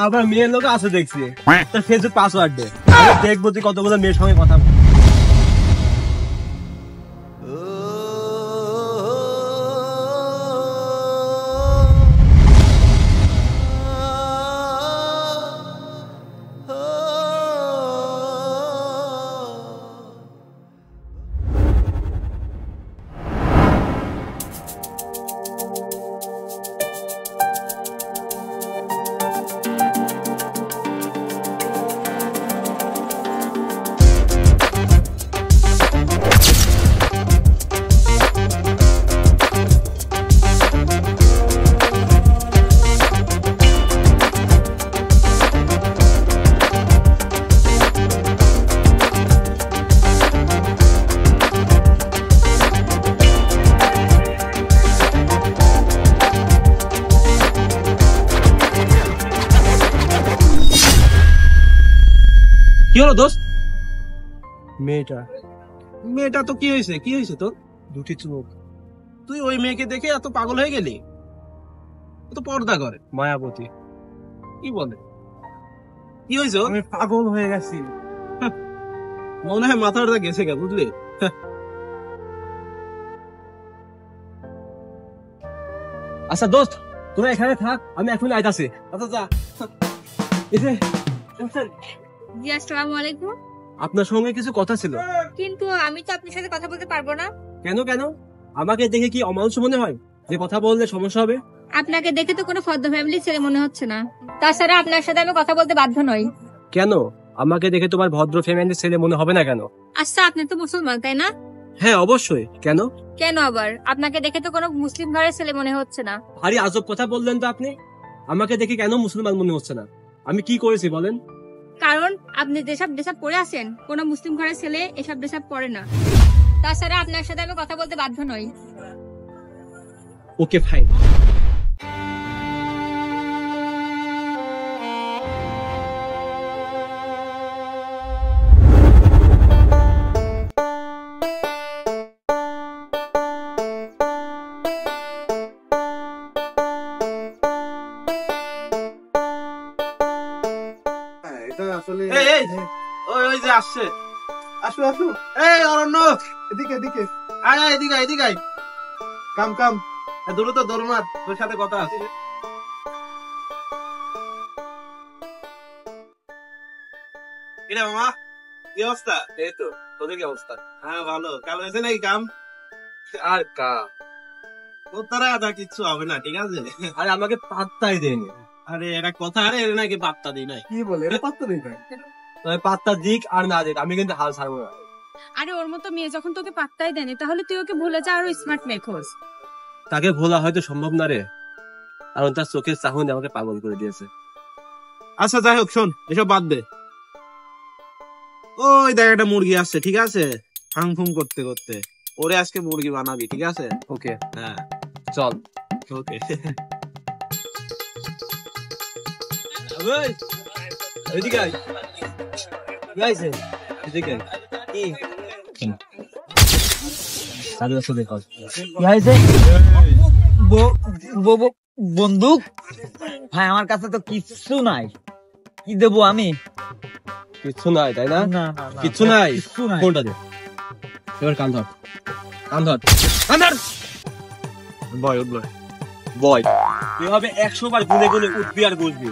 আবার মেয়ের লোক আছে দেখছি, তোর ফেসবুক পাসওয়ার্ড দে, দেখবো তুই কতগুলো মেয়ের সঙ্গে কথা বল। কি হলো দোস্ত? মেয়েটা তো কি হয়েছে তোর? দুটি চোখ। তুই ওই মেয়েকে দেখে এত পাগল হয়ে গেলি? ও তো পর্দা করে। মায়াবতী। কি বলে? কি হয়েছে? আমি পাগল হয়ে গেছি, মনে হয় মাথাটা গেছে গে, বুঝলি? আচ্ছা দোস্ত, তোরা এখানে থাক, আমি এখন আইতাছি। আচ্ছা যা। জি আসসালামু আলাইকুম। আপনার সঙ্গে কিছু কথা ছিল। কিন্তু আমি তো আপনার সাথে কথা বলতে পারবো না। কেন? আমাকে দেখে কি অমানুষ মনে হয় যে কথা বললে সমস্যা হবে? আপনাকে দেখে তো কোনো ফর্দ ফ্যামিলির ছেলে মনে হচ্ছে না। তাছাড়া আপনার সাথে আমি কথা বলতে বাধ্য নই। কেন? আমাকে দেখে তোমার ভদ্র ফ্যামিলির ছেলে মনে হবে না কেন? আচ্ছা, আপনি তো মুসলমান তাই না? হ্যাঁ অবশ্যই। কেন? কেন আবার? আপনাকে দেখে তো কোনো মুসলিম ঘরের ছেলে মনে হচ্ছে না। আরে আজব কথা বললেন তো আপনি। আমাকে দেখে কেন মুসলমান মনে হচ্ছে না? আমি কি করেছি বলেন? কারণ আপনি যেসব ড্রেসআপ পরে আছেন, কোনো মুসলিম ঘরের ছেলে এসব ড্রেসআপ পরে না। তাছাড়া আপনার সাথে আমি কথা বলতে বাধ্য নই। Okay fine. ওই যে আসছে। আসো আসো, এই অরণ্য, এদিকে এদিকে, আয় এদিকে এদিকে আয়। কাম কাম। দূরে তো দৌড় মার, তোর সাথে কথা আছে। কিরে মামা, কি অবস্থা? এই তো, তোদের কি অবস্থা? হ্যাঁ ভালো। কাল হয়েছে নাকি কাম? আর কা তোর তারা আদা কিচ্ছু হবে না, ঠিক আছে? আরে আমাকে পাত্তাই দেয়নি। আরে এটা কথা, আরে এর নাকি পাত্তা দিই নাই। কি বলে? এটা পাত্তা নেই ভাই। তবে পাত্তা দিক আর না দিক, আমি কিন্তু হাল ছাড়বো না। আরে ওর মতো মেয়ে যখন তোকে পাত্তাই দেয়নি, তাহলে তুই ওকে ভুলে যা আর স্মার্ট মেয়ে খোঁজ। তাকে ভোলা হয়তো সম্ভব না রে, কারণ তার চোখের চাহনি আমাকে পাগল করে দিয়েছে। আচ্ছা যাই হোক, শোন, এসব বাদ দে। ওই দেখ একটা মুরগি আসছে, ঠিক আছে? ফাং ফুং করতে করতে ওরে আজকে মুরগি বানাবি, ঠিক আছে? ওকে, হ্যাঁ চল। ওকে। এদিকে আয়। কি হয়েছে? এদিকে আয়। কি? সাদা সাদা কর। কি হয়েছে? বন্দুক? ভাই আমার কাছে তো কিচ্ছু নাই, কি দেবো আমি? কিচ্ছু নাই তাই না? না কিচ্ছু নাই। কোনটা দে? এবার কান ধর, কান ধর, কান ধর। বয় উঠ, বয়। এভাবে 100 বার গুনে গুনে উঠবি আর বসবি।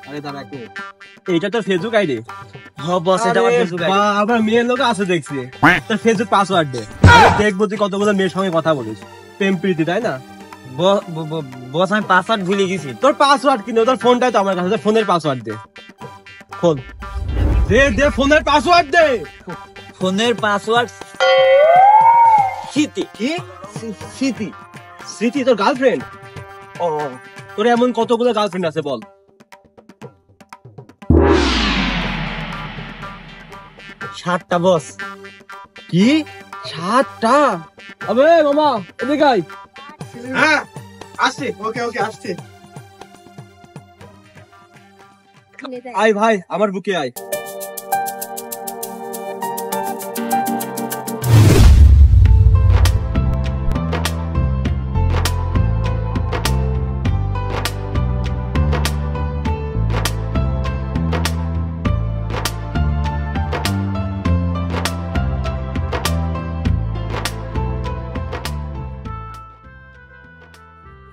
আরে দাঁড়া একটু, এইটা তোর ফেসবুক আইডি? আবার মেয়ের লোক আছে দেখছি, তোর ফেসবুক পাসওয়ার্ড দে, দেখবো তুই কতগুলো মেয়ের সঙ্গে কথা বলিস। প্রেম প্রীতি তাই না? বস আমি পাসওয়ার্ড ভুলে গেছি। তোর পাসওয়ার্ড কিনে, তোর ফোনটাই তো আমার কাছে, ফোনের পাসওয়ার্ড দে। খোল, দে ফোনের পাসওয়ার্ড দে। ফোনের পাসওয়ার্ড স্মৃতি। কি স্মৃতি? স্মৃতি তোর গার্লফ্রেন্ড? ও, তোর এমন কতগুলো গার্লফ্রেন্ড আছে বল? 7টা বস। কি 7টা? আবে মামা এদিকে আয়। হ্যাঁ আসছে। ওকে ওকে, আসছে। আয় ভাই, আমার বুকে আয়।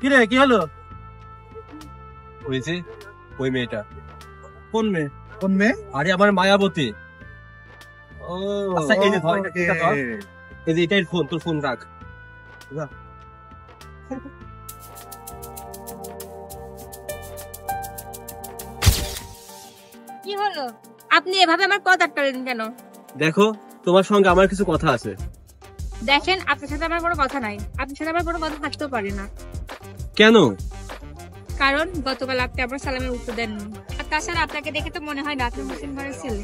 কি রে, কি হলো? হয়েছে ওই মেয়েটা। কোন মেয়ে? কোন মেয়ে? আরে আমার মায়াবতী। ও আচ্ছা, এই যে ধর, ওকে। এটা ধর। এই যে এটাই ফোন, তোর ফোন রাখ। কি হলো? আপনি এভাবে আমার পথ আটকালেন কেন? দেখো, তোমার সঙ্গে আমার কিছু কথা আছে। দেখেন, আপনার সাথে আমার কোনো কথা নাই। আপনার সাথে আমার কোনো কথা থাকতেও পারে না। কেন? কারণ গতকাল আপনি আমার সালামের উত্তর দেননি। আর তাছাড়া আপনাকে দেখে তো মনে হয় না আপনি মুসলিম ঘরের ছেলে।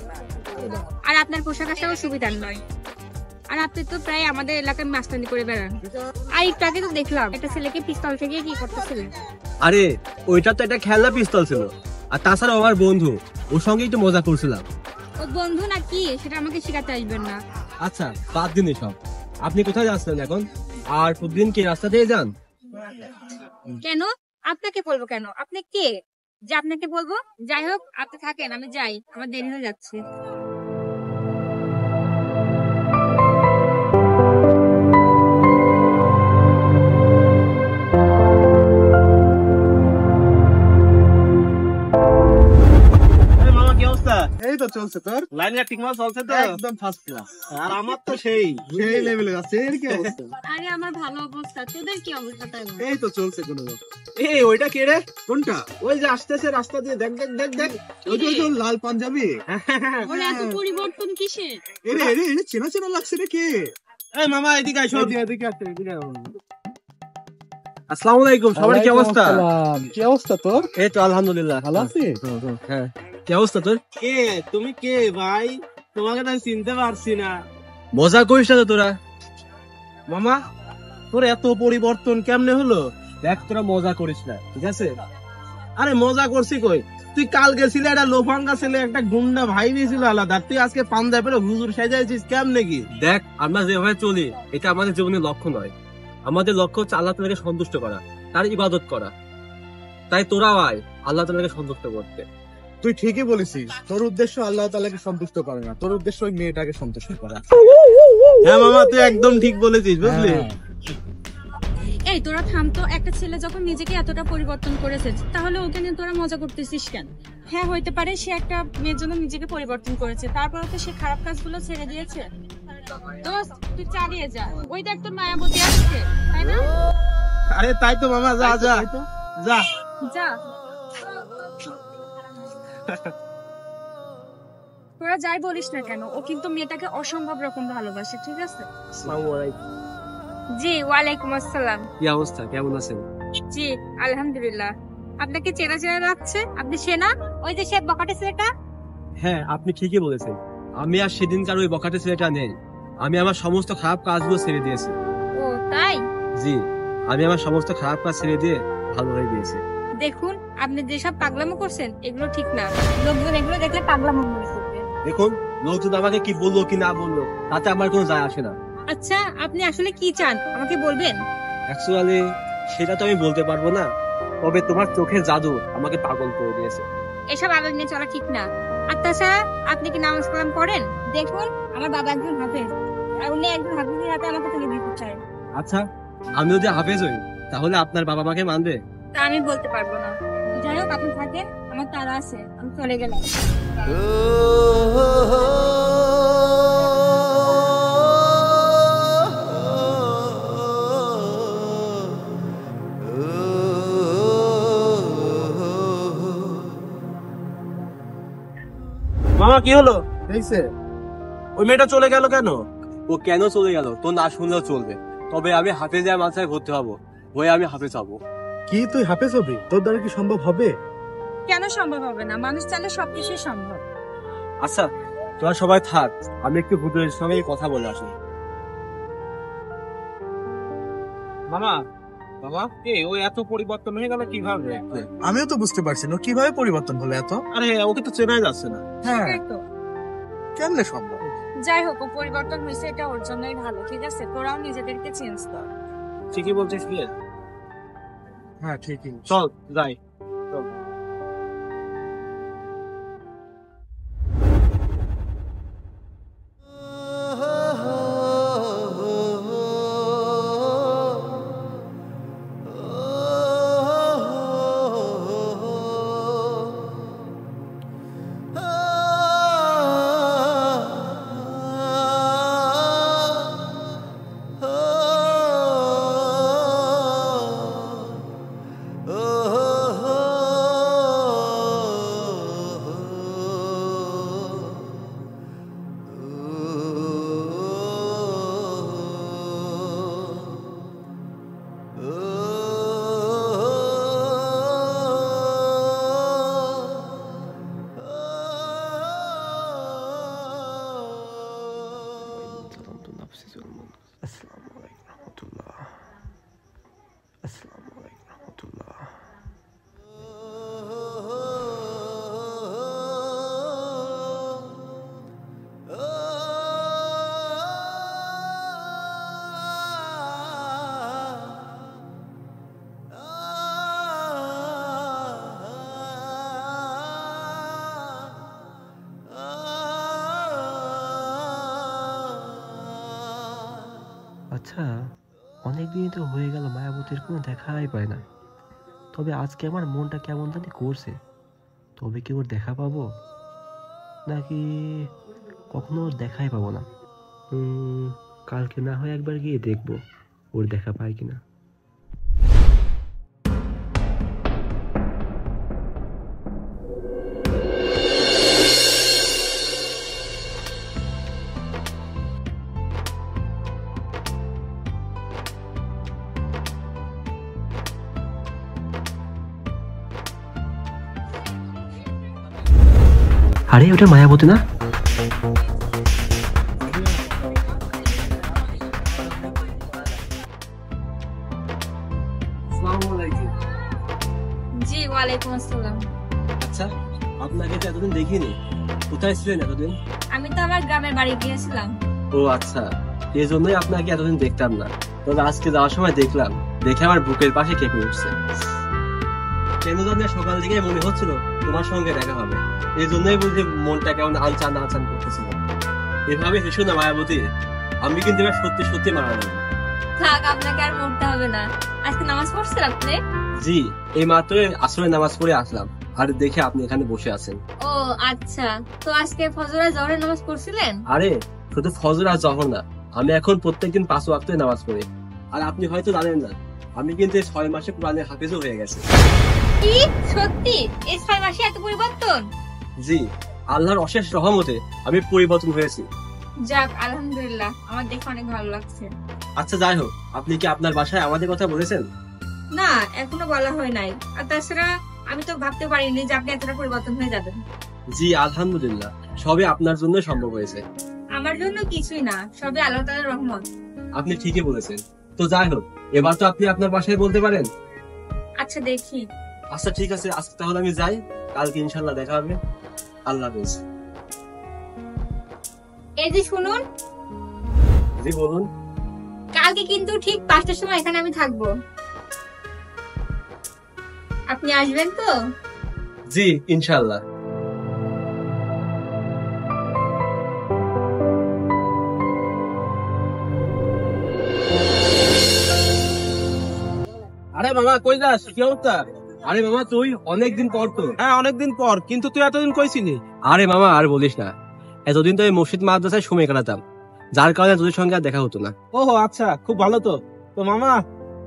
আর আপনার পোশাক আশাকও সুবিধার নয়। আর আপনি তো প্রায় আমাদের এলাকায় মাস্তানি করে বেড়ান। আর একটু আগে তো দেখলাম একটা ছেলেকে পিস্তল থেকে কি করতেছিলেন। আরে ওইটা তো একটা খেলনা পিস্তল ছিল। আর তাছাড়া আমার বন্ধু, ওর সঙ্গে একটু মজা করছিলাম। ও বন্ধু না কি সেটা আমাকে শিখাতে আসবেন না। আচ্ছা, বাদ দিন এসব। আপনি কোথায় যাচ্ছেন এখন? আর প্রতিদিন কি রাস্তা দিয়ে যান? কেন? আপনাকে বলবো কেন? আপনি কে যে আপনাকে বলবো? যাই হোক, আপনি থাকেন, আমি যাই, আমার দেরি হয়ে যাচ্ছে। মামা কি অবস্থা? এই তো চলছে তোর, লাইন ঠিক মতো চলছে তো? একদম ফার্স্ট ক্লাস। আর আমার তো সেই সেই লেভেলে আছে। এর কি অবস্থা? আরে আমার ভালো অবস্থা, তোদের কি অবস্থা? তাই বল। এই তো চলছে কোনো রকম। এই ওইটা কে রে? কোনটা? ওই যে আসতেছে রাস্তা দিয়ে, দেখ দেখ দেখ দেখ। ওই যে ওই লাল পাঞ্জাবি। ওর এত পরিবর্তন কিসে? এরে এরে এরে চেনা চেনা লাগছে রে, কে? এই মামা এদিকে আয়, শোন। এদিকে আসতে, এদিকে আয়। আসসালামু আলাইকুম, সবার কি অবস্থা? আসসালাম। কি অবস্থা তোর? এই তো আলহামদুলিল্লাহ। ভালো আছিস? হ্যাঁ, কি অবস্থা তোর? কে তুমি? কে ভাই? তোমাকে তো আমি চিনতে পারছি না। মজা করিস না তো তোরা। মামা তোর এত পরিবর্তন কেমনে হলো? দেখ, তোরা মজা করিস না, ঠিক আছে? আরে মজা করছি কই? তুই কাল গেছিলে একটা লোফাঙ্গা ছেলে, একটা গুন্ডা ভাই ছিল আলাদা, তুই আজকে পাঞ্জাবের হুজুর সাজাইছিস কেমনে কি? দেখ, আমরা যেভাবে চলি এটা আমাদের জীবনের লক্ষ্য নয়। আমাদের লক্ষ্য হচ্ছে আল্লাহ তাআলাকে সন্তুষ্ট করা, তার ইবাদত করা। তাই তোরাও আয় আল্লাহ তাআলাকে সন্তুষ্ট করতে। তুই ঠিকই বলেছিস, তোর উদ্দেশ্য আল্লাহ তাআলাকে সন্তুষ্ট করে না, তোর উদ্দেশ্য ওই মেয়েটাকে সন্তুষ্ট করা। হ্যাঁ মামা, তুই একদম ঠিক বলেছিস, বুঝলি? হ্যাঁ। এই তোরা থাম তো, একটা ছেলে যখন নিজেকে এতটা পরিবর্তন করেছে তাহলে ওকে নিয়ে তোরা মজা করতেছিস কেন? হ্যাঁ, হইতে পারে সে একটা মেয়ের জন্য নিজেকে পরিবর্তন করেছে, তারপরে তো সে খারাপ কাজগুলো ছেড়ে দিয়েছে। দোস্ত, তুই চালিয়ে যা, ওই দেখ তোর মায়াবতী আসছে, তাই না? আরে তাই তো মামা, যা যা যা। যা। তোরা যাই বলিস না কেন, ও কিন্তু মেয়েটাকে অসম্ভব রকম ভালোবাসে, ঠিক আছে? আসসালামু আলাইকুম। জি, ওয়ালাইকুম আসসালাম। কি অবস্থা, কেমন আছেন? জি, আলহামদুলিল্লাহ। আপনাকে চেনা চেনা লাগছে। আপনি সেনা? ওই যে সে বকাটে ছেলেটা? হ্যাঁ, আপনি ঠিকই বলেছেন। আমি আর সেদিনকার ওই বখাটে ছেলেটা নেই। আমি আমার সমস্ত খারাপ কাজগুলো ছেড়ে দিয়েছি। ও তাই? জি, আমি আমার সমস্ত খারাপ কাজ ছেড়ে দিয়ে ভালো হয়ে গিয়েছি। দেখুন, আপনি যেসব পাগলামো করছেন এগুলো ঠিক না। লোকজন এগুলো দেখলে পাগলামো মনে করবে। দেখুন, লোকজন আমাকে কি বললো কি না বললো তাতে আমার কোনো যায় আসে না। আচ্ছা, আপনি আসলে কি চান আমাকে বলবেন? অ্যাকচুয়ালি সেটা তো আমি বলতে পারবো না, তবে তোমার চোখের জাদু আমাকে পাগল করে দিয়েছে। এসব আবেগ নিয়ে চলা ঠিক না। আর তাছাড়া আপনি কি নামাজ কালাম পড়েন? দেখুন, আমার বাবা একজন হাফেজ, আর উনি একজন হাফেজের হাতে আমাকে তুলে দিতে চায়। আচ্ছা, আমি যদি হাফেজ হই তাহলে আপনার বাবা মাকে মানবে? তা আমি বলতে পারবো না। যাই হোক, আপনি থাকেন, আমার তারা আছে, আমি চলে গেলাম। মামা কি হলো? এইছে ওই মেয়েটা চলে গেল কেন? ও কেন চলে গেল তো না শুনলেও চলবে, তবে আমি হাফেজে মাদ্রাসায় ভর্তি হবো, হয়ে আমি হাফেজ হবো। কি তুই হাফেজ হবি? তোর দ্বারা কি সম্ভব হবে? কেন সম্ভব হবে না? মানুষ চাইলে সবকিছুই সম্ভব। আচ্ছা, তোরা সবাই থাক, আমি একটু হুজুরের সঙ্গে কথা বলে আসি। মামা বাবা, ও এত পরিবর্তন হয়ে গেল কিভাবে? আমিও তো বুঝতে পারছি না ও কিভাবে পরিবর্তন হলো এত। আরে ওকে তো চেনাই যাচ্ছে না। হ্যাঁ, সেটাই তো। কেমনে সম্ভব? যাই হোক, ও পরিবর্তন হয়েছে, এটা ওর জন্যই ভালো, ঠিক আছে? তোরাও নিজেদেরকে চেঞ্জ কর। ঠিকই বলছিস কি? হ্যাঁ ঠিকই। চল যাই। আসসালামু আলাইকুম রাহমাতুল্লাহ। আসসালামু আলাইকুম রাহমাতুল্লাহ। আচ্ছা, অনেকদিনই তো হয়ে গেল মায়াবতীর কোনো দেখাই পায় না। তবে আজকে আমার মনটা কেমন জানি করছে। তবে কি ওর দেখা পাবো, নাকি কখনো ওর দেখাই পাবো না? কালকে না হয় একবার গিয়ে দেখবো ওর দেখা পায় কিনা। আরে ওটা মায়াবতী না? আসসালামু আলাইকুম। জি ওয়ালাইকুম আসসালাম। আচ্ছা, আপনাকে তো এতদিন দেখিনি, কোথায় ছিলেন এতদিন? আমি তো আমার গ্রামের বাড়ি গিয়েছিলাম। ও আচ্ছা, এই জন্যই আপনাকে এতদিন দেখতাম না। তবে আজকে যাওয়ার সময় দেখলাম, দেখে আমার বুকের পাশে কেঁপে উঠছে। কেন জানি সকাল থেকে মনে হচ্ছিল তোমার সঙ্গে দেখা হবে, এই জন্যই বুঝি মনটা কেমন আনচান আনচান করতেছিল। এভাবে হেসো না মায়াবতী, আমি কিন্তু এবার সত্যি সত্যি মারা যাবো। থাক, আপনাকে আর মরতে হবে না। আজকে নামাজ পড়ছেন আপনি? জি, এই মাত্র আসরে নামাজ পড়ে আসলাম, আর দেখে আপনি এখানে বসে আছেন। ও আচ্ছা, তো আজকে ফজর আর জোহরের নামাজ পড়ছিলেন? আরে শুধু ফজর আর জহর না, আমি এখন প্রত্যেকদিন 5 ওয়াক্তে নামাজ পড়ি। আর আপনি হয়তো জানেন না, আমি কিন্তু 6 মাসে কোরআনের হাফেজও হয়ে গেছি। কি সত্যি? এই 6 মাসে এত পরিবর্তন? জি, আল্লাহর অশেষ রহমতে আমি পরিবর্তন হয়েছি। যাক আলহামদুলিল্লাহ, আমার দেখে অনেক ভালো লাগছে। আচ্ছা যাই হোক, আপনি কি আপনার বাসায় আমাদের কথা বলেছেন? না, এখনো বলা হয় নাই। আর তাছাড়া আমি তো ভাবতে পারিনি যে আপনি এতটা পরিবর্তন হয়ে যাবেন। জি আলহামদুলিল্লাহ, সবই আপনার জন্য সম্ভব হয়েছে। আমার জন্য কিছুই না, সবই আল্লাহ তাআলার রহমত। আপনি ঠিকই বলেছেন। তো যাই হোক, এবার তো আপনি আপনার বাসায় বলতে পারেন। আচ্ছা দেখি। আচ্ছা ঠিক আছে, আজকে তাহলে আমি যাই, কালকে ইনশাল্লাহ দেখা হবে। আল্লাহ হাফেজ। এই যে শুনুন, জি বলুন। কালকে কিন্তু ঠিক 5টার সময় এখানে আমি থাকবো। আপনি আসবেন তো? জি ইনশাল্লাহ। আরে মামা কই যাস, কি অবস্থা? আরে মামা তুই, অনেকদিন পর তো। হ্যাঁ অনেকদিন পর, কিন্তু তুই এতদিন কইছিলি? আরে মামা আর বলিস না, এতদিন তো এই মসজিদ মাদ্রাসায় সময় কাটাতাম, যার কারণে তোদের সঙ্গে আর দেখা হতো না। ওহো আচ্ছা, খুব ভালো তো। তো মামা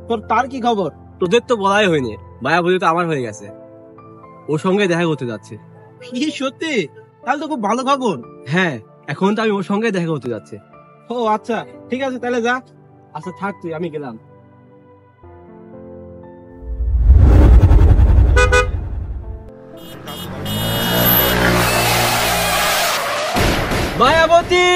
তোর তার কি খবর? তোদের তো বলাই হয়নি, মায়াবতী তো আমার হয়ে গেছে, ওর সঙ্গে দেখা করতে যাচ্ছে। কি সত্যি? তাহলে তো খুব ভালো খবর। হ্যাঁ, এখন তো আমি ওর সঙ্গে দেখা করতে যাচ্ছি। ও আচ্ছা ঠিক আছে, তাহলে যা। আচ্ছা থাক তুই, আমি গেলাম। মায়াবতী,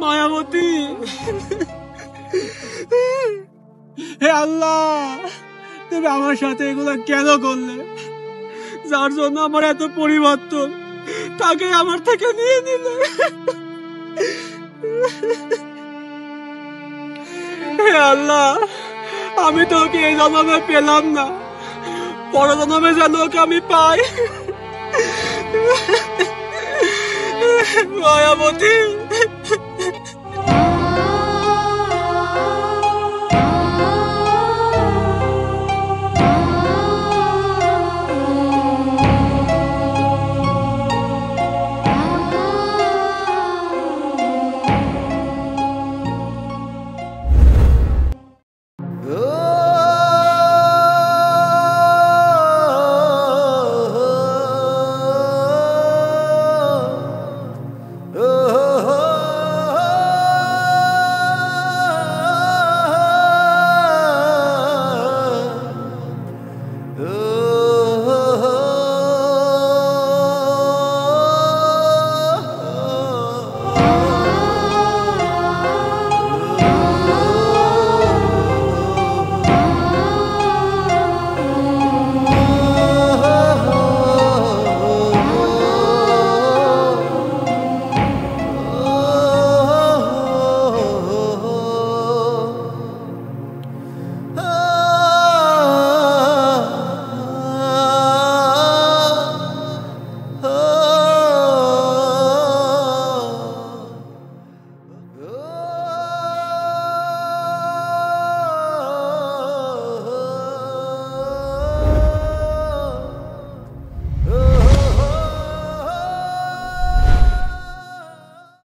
মায়াবতী, হে আল্লাহ, তুমি আমার সাথে এগুলো কেন করলে? যার জন্য আমার এত পরিবর্তন, তাকে আমার থেকে নিয়ে নিলে। হে আল্লাহ, আমি তো ওকে এই জন্মে পেলাম না, পর জন্মে যেন ওকে আমি পাই। মায়াবতী।